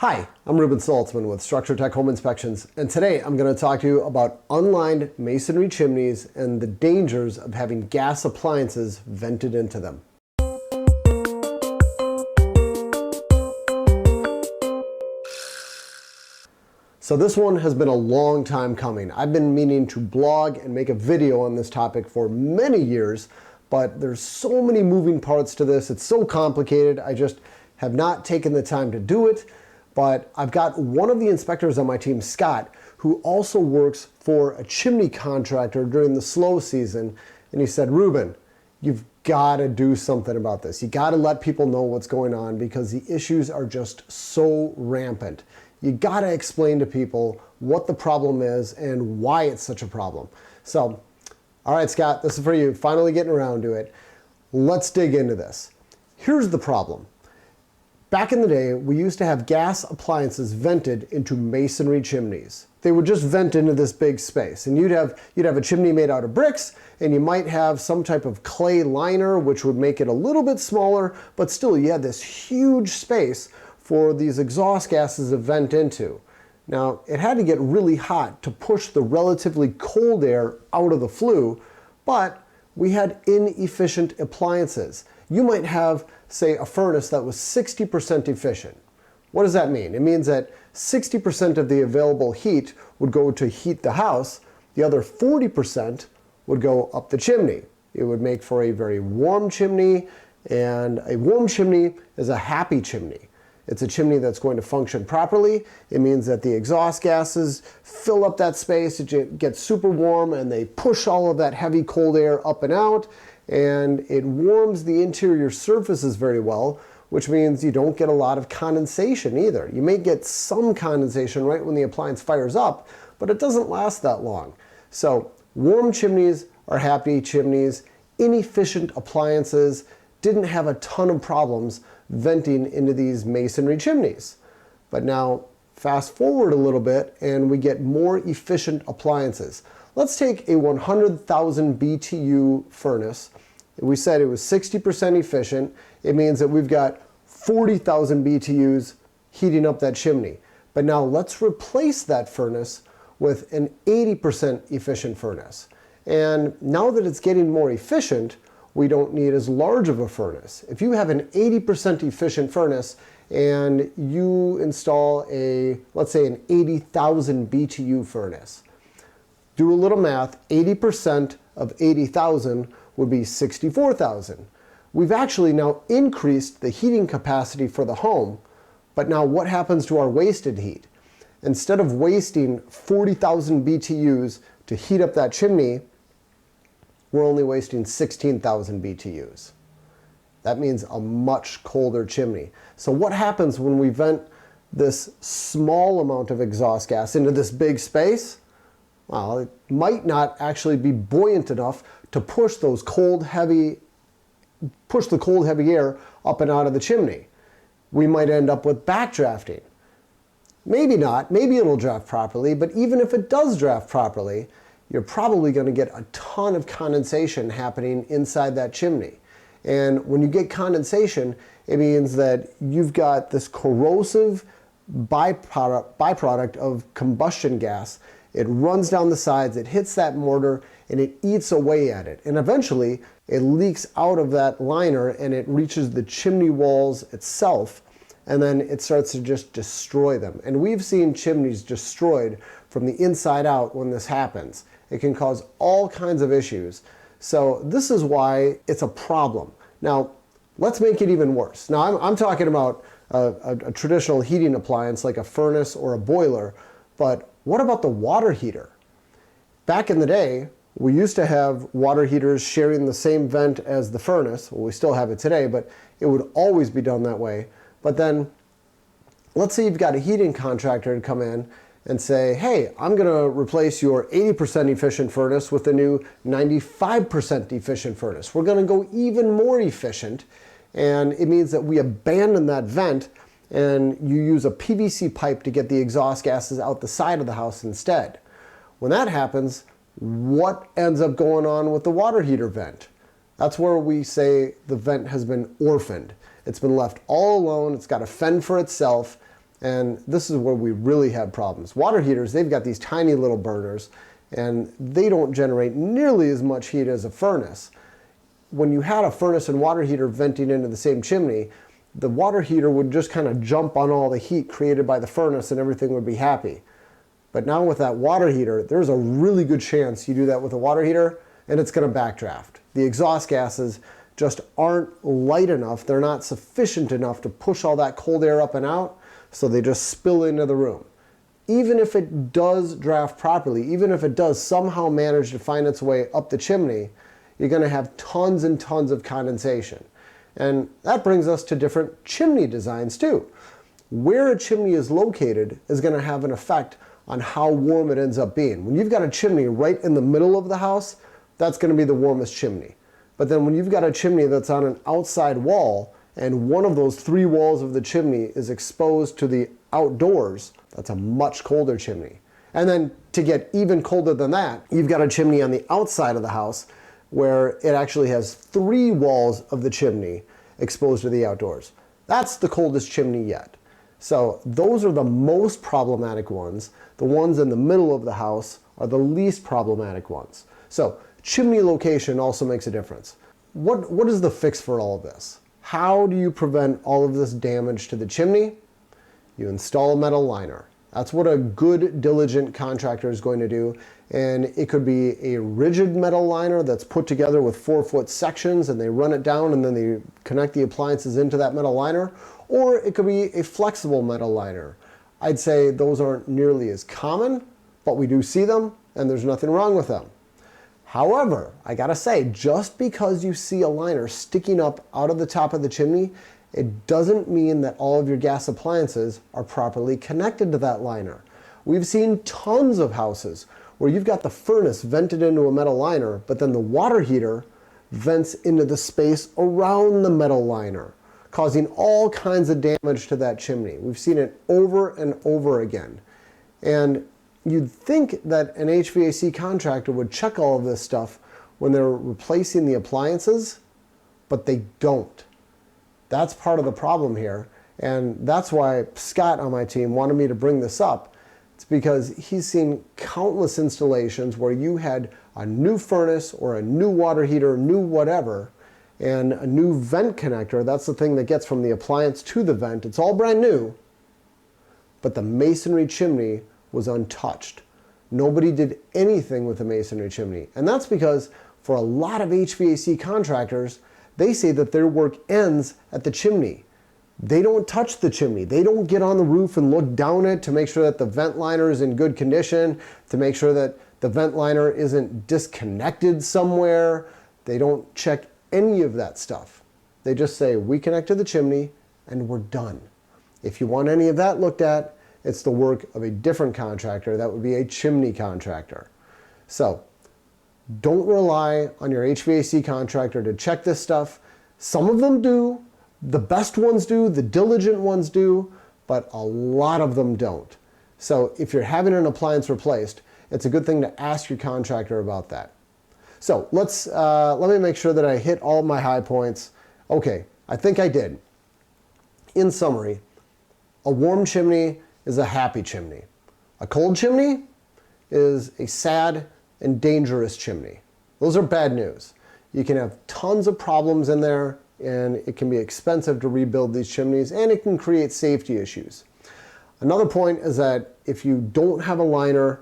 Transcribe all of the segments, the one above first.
Hi, I'm Ruben Saltzman with Structure Tech Home Inspections, and today I'm going to talk to you about unlined masonry chimneys and the dangers of having gas appliances vented into them. So this one has been a long time coming. I've been meaning to blog and make a video on this topic for many years, but there's so many moving parts to this. It's so complicated. I just have not taken the time to do it. But I've got one of the inspectors on my team, Scott, who also works for a chimney contractor during the slow season. And he said, Ruben, you've got to do something about this. You got to let people know what's going on because the issues are just so rampant. You got to explain to people what the problem is and why it's such a problem. So, all right, Scott, this is for you. Finally getting around to it. Let's dig into this. Here's the problem. Back in the day, we used to have gas appliances vented into masonry chimneys. They would just vent into this big space, and you'd have a chimney made out of bricks, and you might have some type of clay liner, which would make it a little bit smaller, but still you had this huge space for these exhaust gases to vent into. Now, it had to get really hot to push the relatively cold air out of the flue, but we had inefficient appliances. You might have, say, a furnace that was 60% efficient. What does that mean? It means that 60% of the available heat would go to heat the house. The other 40% would go up the chimney. It would make for a very warm chimney, and a warm chimney is a happy chimney. It's a chimney that's going to function properly. It means that the exhaust gases fill up that space, it gets super warm, and they push all of that heavy cold air up and out, and it warms the interior surfaces very well, which means you don't get a lot of condensation either. You may get some condensation right when the appliance fires up, but it doesn't last that long. So warm chimneys are happy chimneys. Inefficient appliances didn't have a ton of problems venting into these masonry chimneys. But now fast forward a little bit and we get more efficient appliances. Let's take a 100,000 BTU furnace. We said it was 60% efficient. It means that we've got 40,000 BTUs heating up that chimney. But now let's replace that furnace with an 80% efficient furnace. And now that it's getting more efficient, we don't need as large of a furnace. If you have an 80% efficient furnace and you install a, let's say, an 80,000 BTU furnace, do a little math, 80% of 80,000 would be 64,000. We've actually now increased the heating capacity for the home, but now what happens to our wasted heat? Instead of wasting 40,000 BTUs to heat up that chimney, we're only wasting 16,000 BTUs. That means a much colder chimney. So what happens when we vent this small amount of exhaust gas into this big space? Well, it might not actually be buoyant enough to push the cold, heavy air up and out of the chimney. We might end up with backdrafting. Maybe not, maybe it'll draft properly, but even if it does draft properly, you're probably going to get a ton of condensation happening inside that chimney. And when you get condensation, it means that you've got this corrosive byproduct of combustion gas. It runs down the sides, it hits that mortar, and it eats away at it. And eventually, it leaks out of that liner and it reaches the chimney walls itself, and then it starts to just destroy them. And we've seen chimneys destroyed from the inside out when this happens. It can cause all kinds of issues. So this is why it's a problem. Now, let's make it even worse. Now, I'm talking about a traditional heating appliance like a furnace or a boiler, but what about the water heater? Back in the day, we used to have water heaters sharing the same vent as the furnace. Well, we still have it today, but it would always be done that way. But then, let's say you've got a heating contractor to come in and say, hey, I'm going to replace your 80% efficient furnace with a new 95% efficient furnace. We're going to go even more efficient, and it means that we abandon that vent and you use a PVC pipe to get the exhaust gases out the side of the house instead. When that happens, what ends up going on with the water heater vent? That's where we say the vent has been orphaned. It's been left all alone, it's got to fend for itself, And this is where we really have problems. Water heaters, they've got these tiny little burners, and they don't generate nearly as much heat as a furnace. When you had a furnace and water heater venting into the same chimney, the water heater would just kind of jump on all the heat created by the furnace and everything would be happy. But now with that water heater, there's a really good chance you do that with a water heater and it's going to backdraft. The exhaust gases just aren't light enough, they're not sufficient enough to push all that cold air up and out, so they just spill into the room. Even if it does draft properly, even if it does somehow manage to find its way up the chimney, you're going to have tons and tons of condensation. And that brings us to different chimney designs too. Where a chimney is located is going to have an effect on how warm it ends up being. When you've got a chimney right in the middle of the house, that's going to be the warmest chimney. But then when you've got a chimney that's on an outside wall and one of those three walls of the chimney is exposed to the outdoors, that's a much colder chimney. And then to get even colder than that, you've got a chimney on the outside of the house where it actually has three walls of the chimney exposed to the outdoors. That's the coldest chimney yet. So those are the most problematic ones. The ones in the middle of the house are the least problematic ones. So chimney location also makes a difference. What is the fix for all of this? How do you prevent all of this damage to the chimney? You install a metal liner. That's what a good, diligent contractor is going to do. And it could be a rigid metal liner that's put together with 4-foot sections and they run it down and then they connect the appliances into that metal liner. Or it could be a flexible metal liner. I'd say those aren't nearly as common, but we do see them and there's nothing wrong with them. However, I gotta say, just because you see a liner sticking up out of the top of the chimney, it doesn't mean that all of your gas appliances are properly connected to that liner. We've seen tons of houses where you've got the furnace vented into a metal liner, but then the water heater vents into the space around the metal liner, causing all kinds of damage to that chimney. We've seen it over and over again. And you'd think that an HVAC contractor would check all of this stuff when they're replacing the appliances, but they don't. That's part of the problem here, and that's why Scott on my team wanted me to bring this up. It's because he's seen countless installations where you had a new furnace or a new water heater, new whatever, and a new vent connector. That's the thing that gets from the appliance to the vent. It's all brand new, but the masonry chimney was untouched. Nobody did anything with the masonry chimney. And that's because for a lot of HVAC contractors, they say that their work ends at the chimney. They don't touch the chimney. They don't get on the roof and look down it to make sure that the vent liner is in good condition, to make sure that the vent liner isn't disconnected somewhere. They don't check any of that stuff. They just say, we connect to the chimney and we're done. If you want any of that looked at, it's the work of a different contractor. That would be a chimney contractor. So don't rely on your HVAC contractor to check this stuff. Some of them do, the best ones do, the diligent ones do, but a lot of them don't. So if you're having an appliance replaced, it's a good thing to ask your contractor about that. So let me make sure that I hit all my high points. Okay, I think I did. In summary, a warm chimney is a happy chimney. A cold chimney is a sad and dangerous chimney. Those are bad news. You can have tons of problems in there and it can be expensive to rebuild these chimneys and it can create safety issues. Another point is that if you don't have a liner,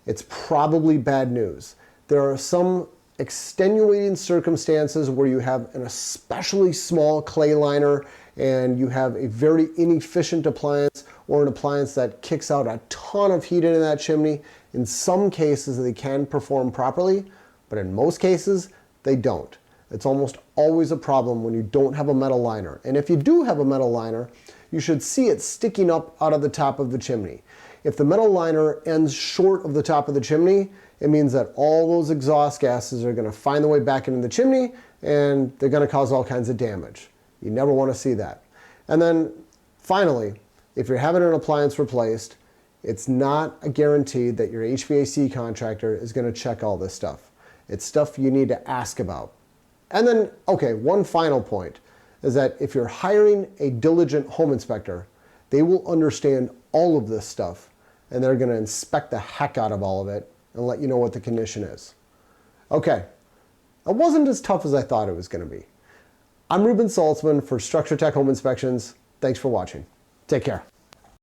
it's probably bad news. There are some extenuating circumstances where you have an especially small clay liner and you have a very inefficient appliance or an appliance that kicks out a ton of heat into that chimney. In some cases they can perform properly, but in most cases they don't. It's almost always a problem when you don't have a metal liner. And if you do have a metal liner, you should see it sticking up out of the top of the chimney. If the metal liner ends short of the top of the chimney, it means that all those exhaust gases are going to find their way back into the chimney and they're going to cause all kinds of damage. You never want to see that. And then finally, if you're having an appliance replaced, it's not a guarantee that your HVAC contractor is going to check all this stuff. It's stuff you need to ask about. And then, okay, one final point is that if you're hiring a diligent home inspector, They will understand all of this stuff, and they're going to inspect the heck out of all of it and let you know what the condition is. Okay, it wasn't as tough as I thought it was going to be. I'm Ruben Saltzman for Structure Tech Home Inspections. Thanks for watching. Take care.